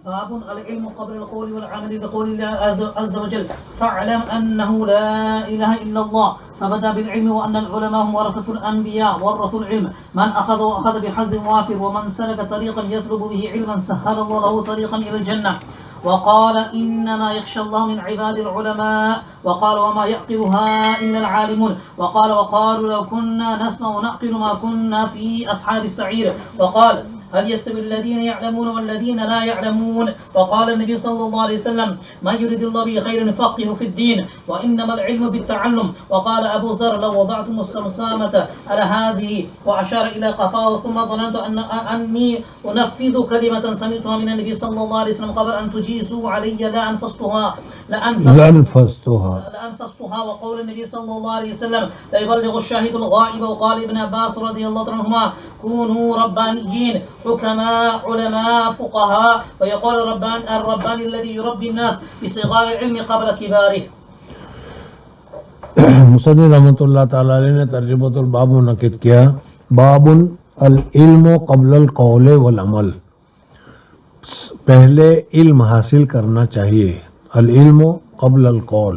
باب العلم قبل القول والعمل بقول الله عز وجل فاعلم أنه لا إله إلا الله فبدأ بالعلم وأن العلماء هم ورثة الأنبياء ورثوا العلم من أخذ بحظ وافر ومن سلك طريقا يطلب به علما سهل الله له طريقا إلى الجنة وقال إنما يخشى الله من عباد العلماء وقال وما يعقلها إلا العالمون وقالوا لو كنا نسمع ونعقل ما كنا في أصحاب السعير وقال هل يستوي الذين يعلمون والذين لا يعلمون وقال النبي صلى الله عليه وسلم ما يريد الله به خيرا يفقهه في الدين وإنما العلم بالتعلم وقال أبو ذر لو وضعتم السمسامة على هذه وأشار إلى قفاه ثم ظننت أني أنفذ كلمة سمعتها من النبي صلى الله عليه وسلم قبل أن تجيزوا علي لأنفذتها وقول النبي صلى الله عليه وسلم لا يبلغ الشاهد الغائب وقال ابن عباس رضي الله عنهما كونوا ربانيين حكماء علماء فقهاء ويقول الرباني الذي يربي الناس بصغار العلم قبل كباره. مصنف رحمۃ اللہ تعالی علیہ نے ترجمۃ الباب منعقد کیا باب العلم قبل القول والعمل، پہلے علم حاصل کرنا چاہیے. العلم قبل القول،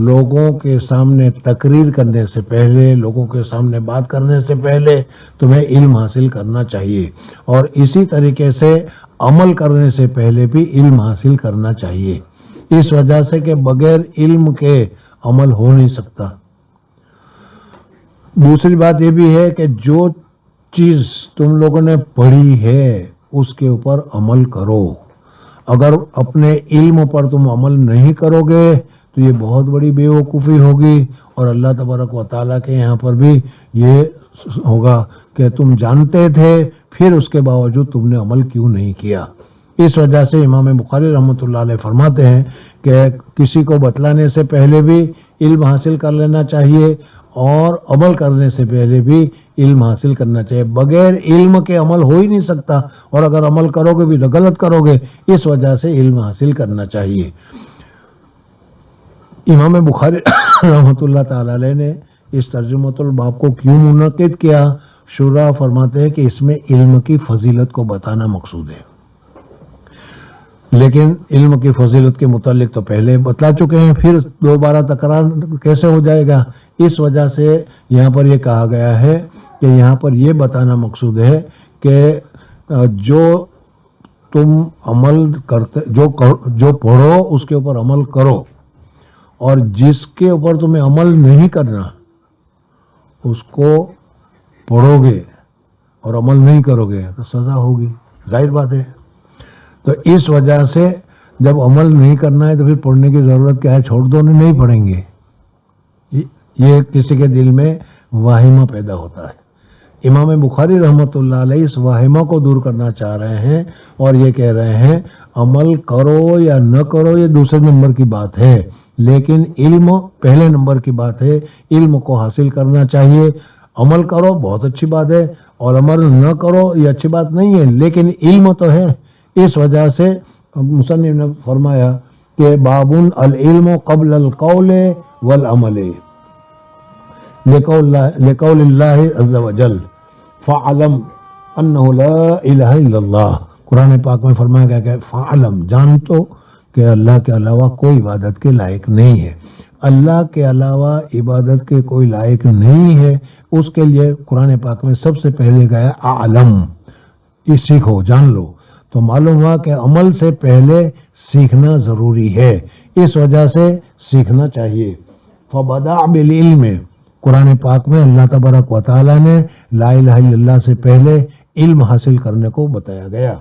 لوگوں کے سامنے تقریر کرنے سے پہلے، لوگوں کے سامنے بات کرنے سے پہلے تمہیں علم حاصل کرنا چاہیے، اور اسی طریقے سے عمل کرنے سے پہلے بھی علم حاصل کرنا چاہیے، اس وجہ سے کہ بغیر علم کے عمل ہو نہیں سکتا. دوسری بات یہ بھی ہے کہ جو چیز تم لوگوں نے پڑھی ہے اس کے اوپر عمل کرو. اگر اپنے علم پر تم عمل نہیں کرو گے تو یہ بہت بڑی بے وقوفی ہوگی، اور اللہ تبارک و تعالیٰ کے یہاں پر بھی یہ ہوگا کہ تم جانتے تھے پھر اس کے باوجود تم نے عمل کیوں نہیں کیا. اس وجہ سے امام بخاری رحمۃ اللہ علیہ فرماتے ہیں کہ کسی کو بتلانے سے پہلے بھی علم حاصل کر لینا چاہیے اور عمل کرنے سے پہلے بھی علم حاصل کرنا چاہیے. بغیر علم کے عمل ہو ہی نہیں سکتا، اور اگر عمل کرو گے بھی تو غلط کرو گے، اس وجہ سے علم حاصل کرنا چاہیے. امام بخاری رحمۃ اللہ تعالی علیہ نے اس ترجمۃ الباب کو کیوں منعقد کیا؟ شراح فرماتے ہیں کہ اس میں علم کی فضیلت کو بتانا مقصود ہے، لیکن علم کی فضیلت کے متعلق تو پہلے بتلا چکے ہیں، پھر دوبارہ تکرار کیسے ہو جائے گا؟ اس وجہ سے یہاں پر یہ کہا گیا ہے کہ یہاں پر یہ بتانا مقصود ہے کہ جو تم عمل کرتے جو پڑھو اس کے اوپر عمل کرو، اور جس کے اوپر تمہیں عمل نہیں کرنا اس کو پڑھو گے اور عمل نہیں کرو گے تو سزا ہوگی، ظاہر بات ہے. تو اس وجہ سے جب عمل نہیں کرنا ہے تو پھر پڑھنے کی ضرورت کیا ہے؟ چھوڑ دو، نہیں پڑھیں گے. یہ کسی کے دل میں واہمہ پیدا ہوتا ہے. امام بخاری رحمۃ اللہ علیہ اس واہمہ کو دور کرنا چاہ رہے ہیں اور یہ کہہ رہے ہیں عمل کرو یا نہ کرو یہ دوسرے نمبر کی بات ہے، لیکن علم پہلے نمبر کی بات ہے. علم کو حاصل کرنا چاہیے. عمل کرو بہت اچھی بات ہے، اور عمل نہ کرو یہ اچھی بات نہیں ہے، لیکن علم تو ہے. اس وجہ سے مصنف نے فرمایا کہ باب العلم قبل القول والعمل لقول اللہ عز وجل فعلم انہ لا الہ الا اللہ. قرآن پاک میں فرمایا گیا کہ فعلم، جان تو کہ اللہ کے علاوہ کوئی عبادت کے لائق نہیں ہے. اللہ کے علاوہ عبادت کے کوئی لائق نہیں ہے، اس کے لیے قرآن پاک میں سب سے پہلے گیا اعلم، یہ سیکھو، جان لو. تو معلوم ہوا کہ عمل سے پہلے سیکھنا ضروری ہے، اس وجہ سے سیکھنا چاہیے. فبدأ بالعلم، قرآن پاک میں اللہ تبارک و تعالیٰ نے لا الہ الا اللہ سے پہلے علم حاصل کرنے کو بتایا گیا.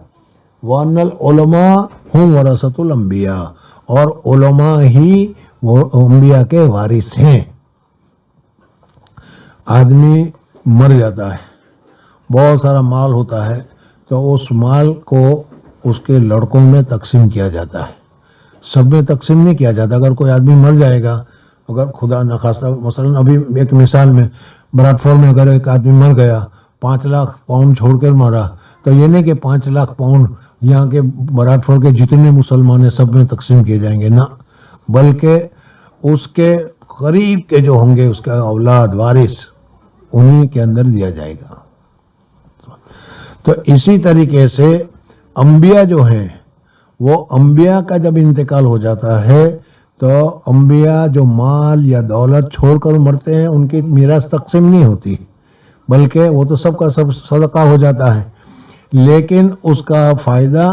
وَأَنَّ الْعُلَمَاءَ هُمْ وَرَثَةُ الْأَنْبِيَاءِ، اور علماء ہی وہ انبیاء کے وارث ہیں. آدمی مر جاتا ہے، بہت سارا مال ہوتا ہے، تو اس مال کو اس کے لڑکوں میں تقسیم کیا جاتا ہے. سب میں تقسیم نہیں کیا جاتا. اگر کوئی آدمی مر جائے گا، اگر خدا نخواستہ مثلا ابھی ایک مثال میں براڈ فور میں اگر ایک آدمی مر گیا، 5 لاکھ پاؤنڈ چھوڑ کر مارا، تو یہ نہیں کہ 5 لاکھ پاؤنڈ یہاں کے براڈ فور کے جتنے مسلمان ہیں سب میں تقسیم کیے جائیں گے، نہ، بلکہ اس کے قریب کے جو ہوں گے اس کا اولاد وارث انہی کے اندر دیا جائے گا. تو اسی طریقے سے انبیاء جو ہیں وہ انبیاء کا جب انتقال ہو جاتا ہے تو انبیاء جو مال یا دولت چھوڑ کر مرتے ہیں ان کی میراث تقسیم نہیں ہوتی، بلکہ وہ تو سب کا سب صدقہ ہو جاتا ہے، لیکن اس کا فائدہ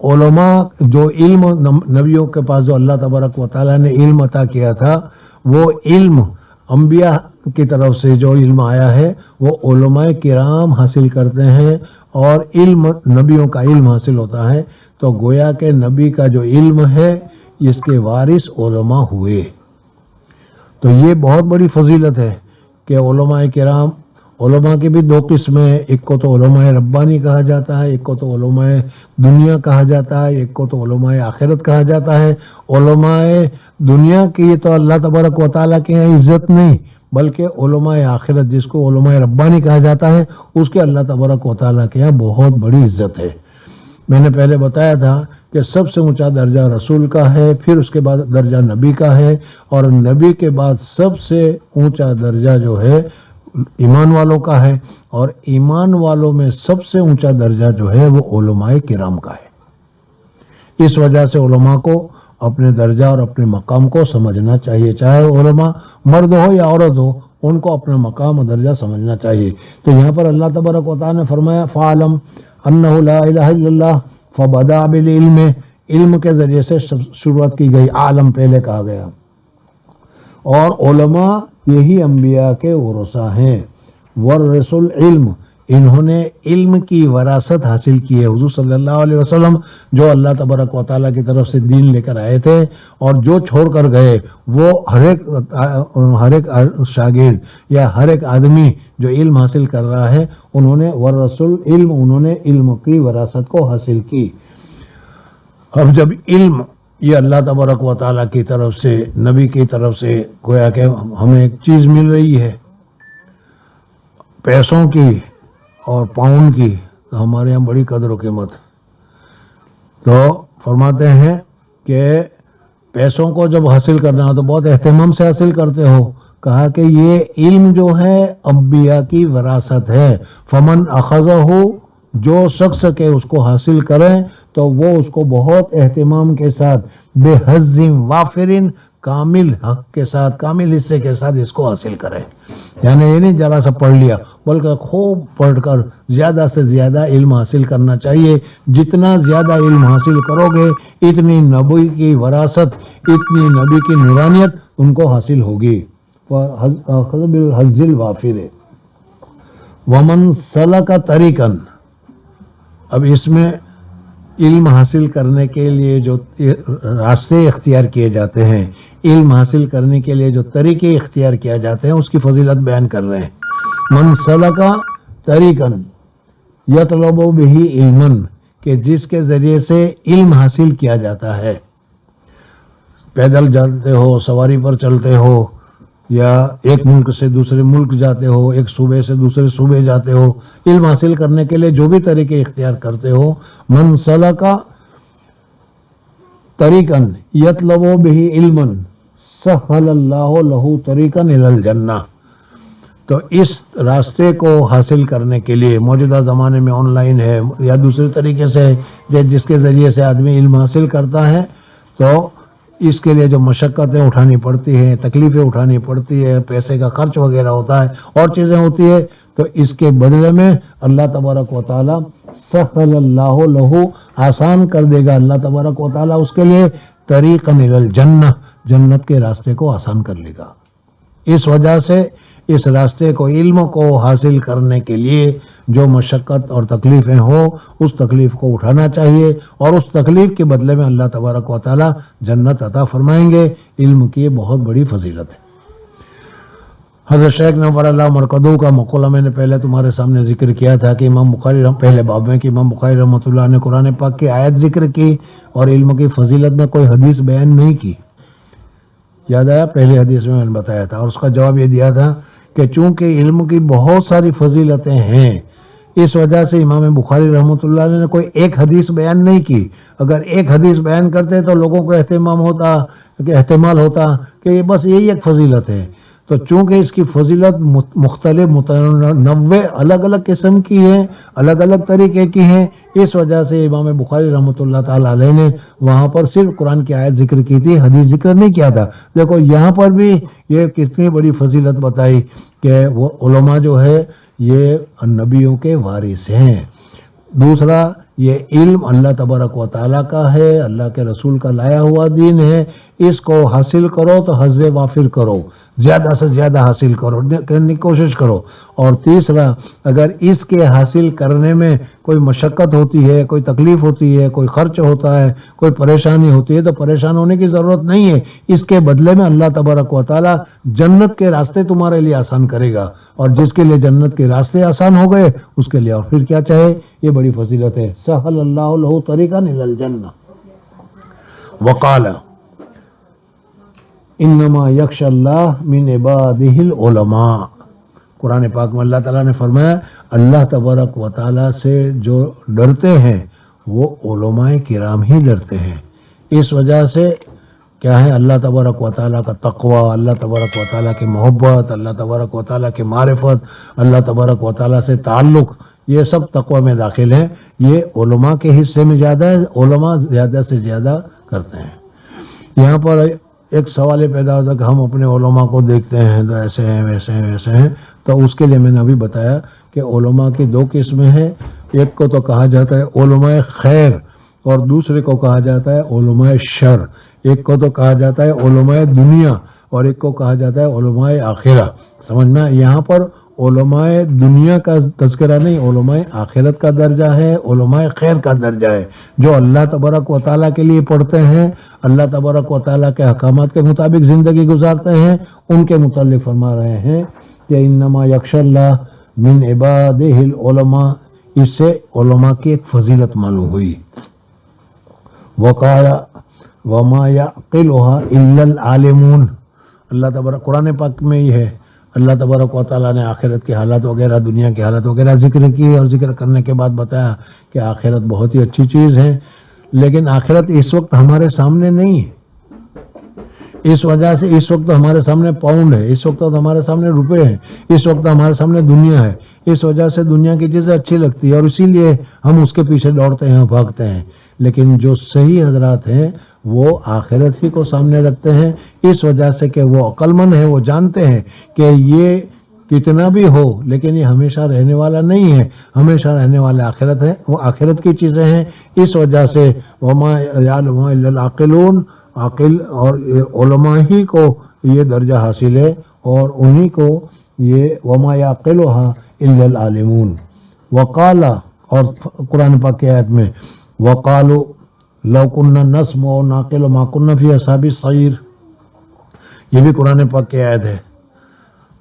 علماء جو علم نبیوں کے پاس جو اللہ تبارک و تعالیٰ نے علم عطا کیا تھا، وہ علم انبیاء کی طرف سے جو علم آیا ہے وہ علماء کرام حاصل کرتے ہیں، اور علم نبیوں کا علم حاصل ہوتا ہے، تو گویا کہ نبی کا جو علم ہے اس کے وارث علماء ہوئے۔ تو یہ بہت بڑی فضیلت ہے کہ علماء کرام، علماء کی بھی دو قسمیں، ایک کو تو علماء ربانی کہا جاتا ہے، ایک کو تو علماء دنیا کہا جاتا ہے، ایک کو تو علماء آخرت کہا جاتا ہے۔ علماء دنیا کی تو اللہ تبارک و تعالیٰ کے یہاں عزت نہیں، بلکہ علماء آخرت جس کو علماء ربانی کہا جاتا ہے اس کے اللہ تبارک و تعالیٰ کے یہاں بہت بڑی عزت ہے۔ میں نے پہلے بتایا تھا کہ سب سے اونچا درجہ رسول کا ہے، پھر اس کے بعد درجہ نبی کا ہے، اور نبی کے بعد سب سے اونچا درجہ جو ہے ایمان والوں کا ہے، اور ایمان والوں میں سب سے اونچا درجہ جو ہے وہ علماء کرام کا ہے۔ اس وجہ سے علماء کو اپنے درجہ اور اپنے مقام کو سمجھنا چاہیے، چاہے علماء مرد ہو یا عورت ہو، ان کو اپنا مقام اور درجہ سمجھنا چاہیے۔ تو یہاں پر اللہ تبارک و تعالیٰ نے فرمایا فَعَلَمْ أَنَّهُ لَا إِلَهَ إِلَّا اللَّهُ فَبَدَأَ بِالْعِلْمِ، علم کے ذریعے سے شروعات کی گئی، عالم پہلے کہا گیا، اور علماء یہی انبیاء کے ورثہ ہیں، ورثوا العلم، انہوں نے علم کی وراثت حاصل کی ہے۔ حضور صلی اللہ علیہ وسلم جو اللہ تبارک و تعالیٰ کی طرف سے دین لے کر آئے تھے اور جو چھوڑ کر گئے، وہ ہر ایک شاگرد یا ہر ایک آدمی جو علم حاصل کر رہا ہے، انہوں نے ورثوا العلم، انہوں نے علم کی وراثت کو حاصل کی۔ اب جب علم یہ اللہ تبارک و تعالیٰ کی طرف سے، نبی کی طرف سے گویا کہ ہمیں ایک چیز مل رہی ہے پیسوں کی اور پاؤنڈ کی، تو ہمارے یہاں بڑی قدر و قیمت، تو فرماتے ہیں کہ پیسوں کو جب حاصل کرنا ہو تو بہت اہتمام سے حاصل کرتے ہو، کہا کہ یہ علم جو ہے انبیاء کی وراثت ہے، فمن اخذہ، جو شخص کے اس کو حاصل کریں تو وہ اس کو بہت اہتمام کے ساتھ، بے حظ وافر، کامل حق کے ساتھ، کامل حصے کے ساتھ اس کو حاصل کرے۔ یعنی یہ نہیں ذرا سا پڑھ لیا، بلکہ خوب پڑھ کر زیادہ سے زیادہ علم حاصل کرنا چاہیے۔ جتنا زیادہ علم حاصل کرو گے اتنی نبی کی وراثت، اتنی نبی کی نورانیت ان کو حاصل ہوگی۔ بالحظ الوافر ومن سلک طریقا، اب اس میں علم حاصل کرنے کے لیے جو راستے اختیار کیے جاتے ہیں، علم حاصل کرنے کے لیے جو طریقے اختیار کیا جاتے ہیں، اس کی فضیلت بیان کر رہے ہیں۔ من سلک طریقا یطلب بہ علما، کہ جس کے ذریعے سے علم حاصل کیا جاتا ہے، پیدل چلتے ہو، سواری پر چلتے ہو، یا ایک ملک سے دوسرے ملک جاتے ہو، ایک صوبے سے دوسرے صوبے جاتے ہو، علم حاصل کرنے کے لیے جو بھی طریقے اختیار کرتے ہو، من سلک طریقا یطلب بہ علما سہل اللہ لہ طریقا الی الجنہ، تو اس راستے کو حاصل کرنے کے لیے موجودہ زمانے میں آن لائن ہے یا دوسرے طریقے سے جس کے ذریعے سے آدمی علم حاصل کرتا ہے، تو اس کے لیے جو مشقتیں اٹھانی پڑتی ہیں، تکلیفیں اٹھانی پڑتی ہے، پیسے کا خرچ وغیرہ ہوتا ہے اور چیزیں ہوتی ہے، تو اس کے بدلے میں اللہ تبارک و تعالیٰ سہل اللہ لہ، آسان کر دے گا اللہ تبارک و تعالیٰ اس کے لیے، طریقا الی الجنہ، جنت کے راستے کو آسان کر لے گا۔ اس وجہ سے اس راستے کو، علم کو حاصل کرنے کے لیے جو مشقت اور تکلیفیں ہوں، اس تکلیف کو اٹھانا چاہیے، اور اس تکلیف کے بدلے میں اللہ تبارک و تعالیٰ جنت عطا فرمائیں گے۔ علم کی بہت بڑی فضیلت ہے۔ حضرت شیخ نور اللہ مرکزو کا مقولہ میں نے پہلے تمہارے سامنے ذکر کیا تھا کہ امام بخاری پہلے باب میں کہ امام بخاری رحمۃ اللہ نے قرآن پاک کی آیت ذکر کی اور علم کی فضیلت میں کوئی حدیث بیان نہیں کی۔ یاد آیا؟ پہلی حدیث میں نے بتایا تھا، اور اس کا جواب یہ دیا تھا کہ چونکہ علم کی بہت ساری فضیلتیں ہیں، اس وجہ سے امام بخاری رحمۃ اللہ نے کوئی ایک حدیث بیان نہیں کی۔ اگر ایک حدیث بیان کرتے تو لوگوں کو احتمال ہوتا کہ بس یہی ایک فضیلت ہے، تو چونکہ اس کی فضیلت مختلف متنوع الگ الگ قسم کی ہے، الگ الگ طریقے کی ہیں، اس وجہ سے امام بخاری رحمۃ اللہ تعالی علیہ نے وہاں پر صرف قرآن کی آیت ذکر کی تھی، حدیث ذکر نہیں کیا تھا۔ دیکھو یہاں پر بھی یہ کتنی بڑی فضیلت بتائی کہ وہ علماء جو ہے یہ نبیوں کے وارث ہیں۔ دوسرا، یہ علم اللہ تبارک و تعالیٰ کا ہے، اللہ کے رسول کا لایا ہوا دین ہے، اس کو حاصل کرو تو حظ وافر کرو، زیادہ سے زیادہ حاصل کرنے کی کوشش کرو۔ اور تیسرا، اگر اس کے حاصل کرنے میں کوئی مشقت ہوتی ہے، کوئی تکلیف ہوتی ہے، کوئی خرچ ہوتا ہے، کوئی پریشانی ہوتی ہے تو پریشان ہونے کی ضرورت نہیں ہے، اس کے بدلے میں اللہ تبارک و تعالیٰ جنت کے راستے تمہارے لیے آسان کرے گا، اور جس کے لیے جنت کے راستے آسان ہو گئے اس کے لیے اور پھر کیا چاہے، یہ بڑی فضیلت ہے۔ سہل اللہ لہ طریقا الی الجنہ۔ وقال انما یخش اللہ من عبادہ العلماء، قرآن پاک میں اللہ تعالیٰ نے فرمایا اللہ تبارک و تعالیٰ سے جو ڈرتے ہیں وہ علماء کرام ہی ڈرتے ہیں۔ اس وجہ سے کیا ہے، اللہ تبارک و تعالیٰ کا تقوی، اللہ تبارک و تعالیٰ کی محبت، اللہ تبارک و تعالیٰ کی معرفت، اللہ تبارک و تعالیٰ سے تعلق، یہ سب تقوی میں داخل ہیں۔ یہ علماء کے حصے میں زیادہ ہے، علماء زیادہ سے زیادہ کرتے ہیں۔ یہاں پر ایک سوال یہ پیدا ہوتا ہے کہ ہم اپنے علماء کو دیکھتے ہیں تو ایسے ہیں ویسے ہیں ویسے ہیں، تو اس کے لیے میں نے ابھی بتایا کہ علماء کی دو قسمیں ہیں، ایک کو تو کہا جاتا ہے علماء خیر اور دوسرے کو کہا جاتا ہے علماء شر، ایک کو تو کہا جاتا ہے علماء دنیا اور ایک کو کہا جاتا ہے علماء آخرہ۔ سمجھنا، یہاں پر علماء دنیا کا تذکرہ نہیں، علماء آخرت کا درجہ ہے، علماء خیر کا درجہ ہے، جو اللہ تبارک و تعالیٰ کے لیے پڑھتے ہیں، اللہ تبارک و تعالیٰ کے احکامات کے مطابق زندگی گزارتے ہیں، ان کے متعلق فرما رہے ہیں کہ انما یخش اللہ من عبادہ العلماء۔ اس سے علماء کی ایک فضیلت معلوم ہوئی۔ وقال وما يعقلها الا العالمون، اللہ تبارک قرآن پاک میں ہی ہے، اللہ تبارک و تعالیٰ نے آخرت کی حالت وغیرہ، دنیا کی حالت وغیرہ ذکر کی، اور ذکر کرنے کے بعد بتایا کہ آخرت بہت ہی اچھی چیز ہے، لیکن آخرت اس وقت ہمارے سامنے نہیں ہے۔ اس وجہ سے اس وقت ہمارے سامنے پاؤنڈ ہے، اس وقت ہمارے سامنے روپے ہیں، اس وقت ہمارے سامنے دنیا ہے، اس وجہ سے دنیا کی چیزیں اچھی لگتی ہے اور اسی لیے ہم اس کے پیچھے دوڑتے ہیں، بھاگتے ہیں۔ لیکن جو صحیح حضرات ہیں وہ آخرت ہی کو سامنے رکھتے ہیں، اس وجہ سے کہ وہ عقل مند ہیں، وہ جانتے ہیں کہ یہ کتنا بھی ہو لیکن یہ ہمیشہ رہنے والا نہیں ہے، ہمیشہ رہنے والا آخرت ہے، وہ آخرت کی چیزیں ہیں۔ اس وجہ سے وما یعلم الا العاقلون، عاقل اور علماء ہی کو یہ درجہ حاصل ہے اور انہی کو یہ وما یعقلها الا العالمون۔ وقال، اور قرآن پاک کی آیت میں وقالوا لو كنا نسمع ونعقل ما كنا في اصحاب السعير، یہ بھی قرآن پاک کی آیت ہے۔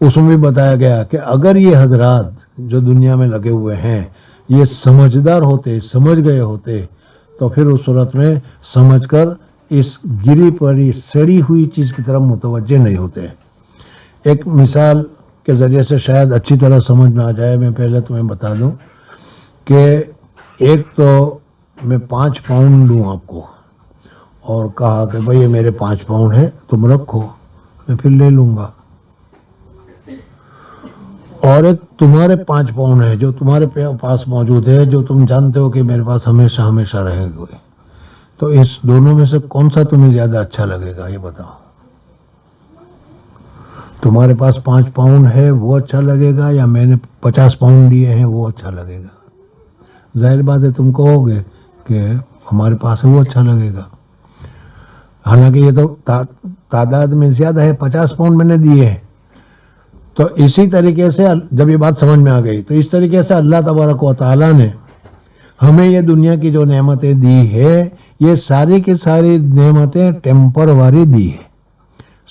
اس میں بھی بتایا گیا کہ اگر یہ حضرات جو دنیا میں لگے ہوئے ہیں یہ سمجھدار ہوتے، سمجھ گئے ہوتے، تو پھر اس صورت میں سمجھ کر اس گری پڑی سڑی ہوئی چیز کی طرف متوجہ نہیں ہوتے۔ ایک مثال کے ذریعے سے شاید اچھی طرح سمجھ میں آ جائے، میں پہلے تمہیں بتا دوں کہ ایک تو میں 5 پاؤنڈ دوں آپ کو اور کہا کہ بھئی یہ میرے 5 پاؤنڈ ہے، تم رکھو، میں پھر لے لوں گا، اور ایک تمہارے 5 پاؤنڈ ہے جو تمہارے پاس موجود ہے، جو تم جانتے ہو کہ میرے پاس ہمیشہ ہمیشہ رہے گا، تو اس دونوں میں سے کون سا تمہیں زیادہ اچھا لگے گا، یہ بتاؤ۔ تمہارے پاس 5 پاؤنڈ ہے وہ اچھا لگے گا یا میں نے 50 پاؤنڈ لیے ہیں وہ اچھا لگے گا؟ ظاہر بات ہے تم کہو گے کہ ہمارے پاس ہے وہ اچھا لگے گا، حالانکہ یہ تو تعداد میں زیادہ ہے، 50 پاؤنڈ میں نے دیے ہیں۔ تو اسی طریقے سے جب یہ بات سمجھ میں آ گئی تو اس طریقے سے اللہ تبارک و تعالیٰ نے ہمیں یہ دنیا کی جو نعمتیں دی ہے یہ ساری کی ساری نعمتیں ٹیمپروری دی ہے۔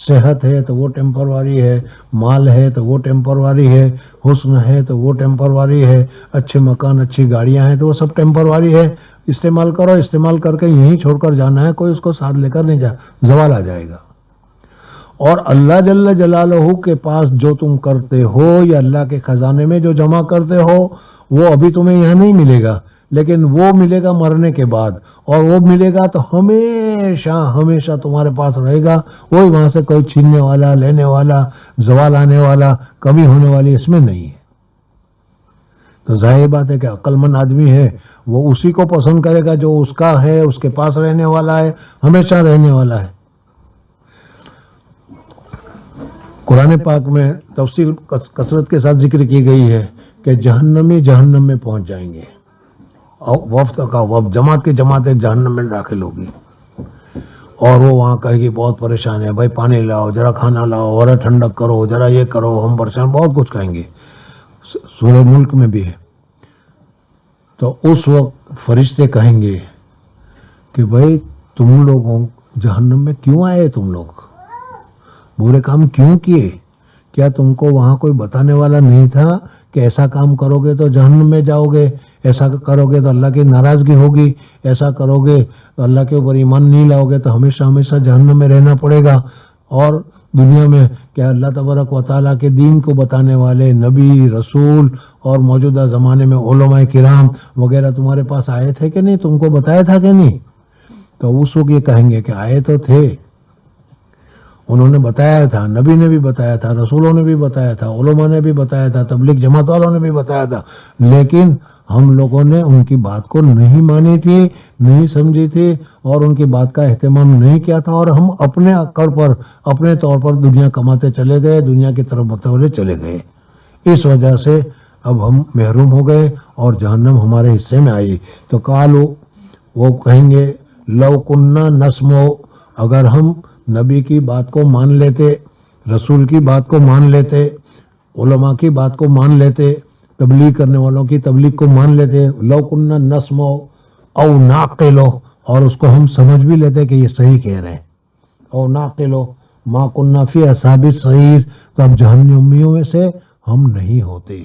صحت ہے تو وہ ٹیمپروری ہے، مال ہے تو وہ ٹیمپروری ہے، حسن ہے تو وہ ٹیمپروری ہے، اچھے مکان اچھی گاڑیاں ہیں تو وہ سب ٹیمپروری ہے۔ استعمال کرو، استعمال کر کے یہیں چھوڑ کر جانا ہے، کوئی اس کو ساتھ لے کر نہیں زوال آ جائے گا۔ اور اللہ جل جلالہ کے پاس جو تم کرتے ہو یا اللہ کے خزانے میں جو جمع کرتے ہو وہ ابھی تمہیں یہاں نہیں ملے گا، لیکن وہ ملے گا مرنے کے بعد، اور وہ ملے گا تو ہمیشہ ہمیشہ تمہارے پاس رہے گا، وہی وہاں سے کوئی چھیننے والا، لینے والا، زوال آنے والا، کمی ہونے والی اس میں نہیں ہے۔ تو ظاہر بات ہے کہ عقل مند آدمی ہے وہ اسی کو پسند کرے گا جو اس کا ہے، اس کے پاس رہنے والا ہے، ہمیشہ رہنے والا ہے۔ قرآن پاک میں تفصیل کثرت کے ساتھ ذکر کی گئی ہے کہ جہنمی جہنم میں پہنچ جائیں گے، اور وفد کا وفد، جماعت کی جماعتیں جہنم میں داخل ہوگی، اور وہ وہاں کہے گی بہت پریشان ہے، بھائی پانی لاؤ، ذرا کھانا لاؤ، ذرا ٹھنڈک کرو، ذرا یہ کرو، ہم پریشان، بہت کچھ کہیں گے۔ سورہ ملک میں بھی ہے۔ تو اس وقت فرشتے کہیں گے کہ بھائی تم لوگوں جہنم میں کیوں آئے، تم لوگ برے کام کیوں کیے؟ کیا تم کو وہاں کوئی بتانے والا نہیں تھا کہ ایسا کام کرو گے تو جہنم میں جاؤ گے، ایسا کرو گے تو اللہ کی ناراضگی ہوگی، ایسا کرو گے تو اللہ کے اوپر ایمان نہیں لاؤ گے تو ہمیشہ ہمیشہ جہنم میں رہنا پڑے گا۔ اور دنیا میں کیا اللہ تبارک و تعالیٰ کے دین کو بتانے والے نبی، رسول اور موجودہ زمانے میں علماء کرام وغیرہ تمہارے پاس آئے تھے کہ نہیں؟ تم کو بتایا تھا کہ نہیں؟ تو اس وقت یہ کہیں گے کہ آئے تو تھے، انہوں نے بتایا تھا، نبی نے بھی بتایا تھا، رسولوں نے بھی بتایا تھا، علماء نے بھی بتایا تھا، تبلیغ جماعت والوں نے بھی بتایا تھا، لیکن ہم لوگوں نے ان کی بات کو نہیں مانی تھی، نہیں سمجھی تھی، اور ان کی بات کا اہتمام نہیں کیا تھا، اور ہم اپنے اپنے طور پر دنیا کماتے چلے گئے، دنیا کی طرف بڑھتے ہوئے چلے گئے۔ اس وجہ سے اب ہم محروم ہو گئے اور جہنم ہمارے حصے میں آئی۔ تو قالو، وہ کہیں گے لو کننا نسمع، اگر ہم نبی کی بات کو مان لیتے، رسول کی بات کو مان لیتے، علماء کی بات کو مان لیتے، تبلیغ کرنے والوں کی تبلیغ کو مان لیتے، لو کننا نسمع او نعقل، اور اس کو ہم سمجھ بھی لیتے کہ یہ صحیح کہہ رہے ہیں، او نعقل ما کننا فی اصحاب السعیر، تو اب جہنمیوں میں سے ہم نہیں ہوتے۔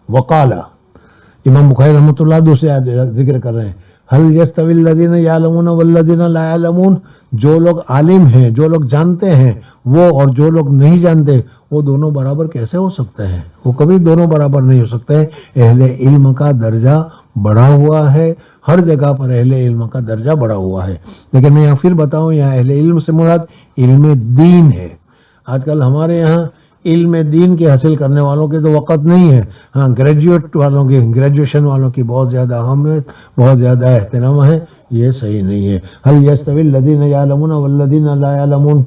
وقال، امام بخاری رحمۃ اللہ دوسرے آیت ذکر کر رہے ہیں، هل يستوي الذين يعلمون والذين لا يعلمون، جو لوگ عالم ہیں، جو لوگ جانتے ہیں وہ، اور جو لوگ نہیں جانتے وہ دونوں برابر کیسے ہو سکتے ہیں؟ وہ کبھی دونوں برابر نہیں ہو سکتے۔ اہل علم کا درجہ بڑھا ہوا ہے، ہر جگہ پر اہل علم کا درجہ بڑھا ہوا ہے، لیکن میں یہاں پھر بتاؤں، یہاں اہل علم سے مراد علم دین ہے۔ آج کل ہمارے یہاں علم دین کے حاصل کرنے والوں کے تو وقت نہیں ہے، ہاں گریجویٹ والوں کی، گریجویشن والوں کی بہت زیادہ اہمیت، بہت زیادہ احترام ہے، یہ صحیح نہیں ہے۔ هل يستوي الذين يعلمون والذين لا يعلمون،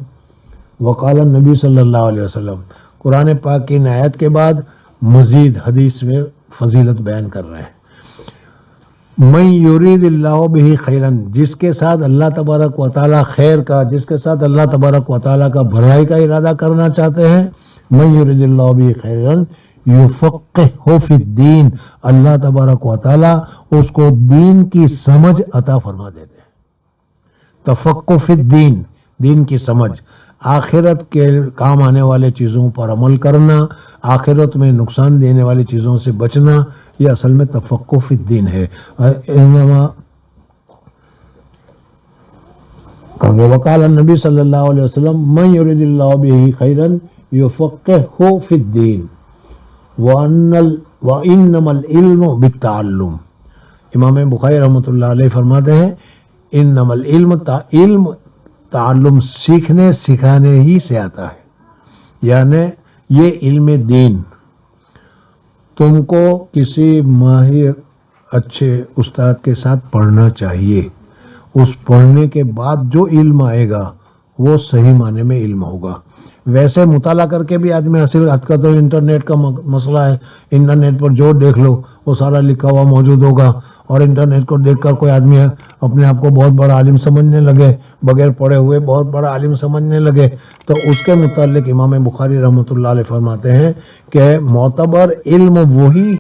وقال النبی صلی اللہ علیہ وسلم۔ قرآن پاک کی آیت کے بعد مزید حدیث میں فضیلت بیان کر رہے ہیں۔ من یرید اللہ بہ خیرا، جس کے ساتھ اللہ تبارک و تعالیٰ خیر کا، جس کے ساتھ اللہ تبارک و تعالیٰ کا بھلائی کا ارادہ کرنا چاہتے ہیں، من یرید اللہ بہ خیرا یفقہہ فی الدین، اللہ تبارک و تعالیٰ اس کو دین کی سمجھ عطا فرما دیتے ہیں۔ تفقہ فی الدین، دین کی سمجھ، آخرت کے کام آنے والے چیزوں پر عمل کرنا، آخرت میں نقصان دینے والی چیزوں سے بچنا، یہ اصل میں تفقہ فی الدین ہے۔ انما وقال النبی صلی اللہ علیہ وسلم من یرید اللہ بہ خیرا یفقہہ فی الدین وانما العلم بالتعلم۔ امام بخاری رحمۃ اللہ علیہ فرماتے ہیں انما العلم، علم تعلم سیکھنے سکھانے ہی سے آتا ہے، یعنی یہ علم دین تم کو کسی ماہر اچھے استاد کے ساتھ پڑھنا چاہیے، اس پڑھنے کے بعد جو علم آئے گا وہ صحیح معنی میں علم ہوگا۔ ویسے مطالعہ کر کے بھی آدمی حاصل، آج کا تو انٹرنیٹ کا مسئلہ ہے، انٹرنیٹ پر جو دیکھ لو وہ سارا لکھا ہوا موجود ہوگا، اور انٹرنیٹ کو دیکھ کر کوئی آدمی اپنے آپ کو بہت بڑا عالم سمجھنے لگے، بغیر پڑھے ہوئے بہت بڑا عالم سمجھنے لگے، تو اس کے متعلق امام بخاری رحمۃ اللہ علیہ فرماتے ہیں کہ معتبر علم وہی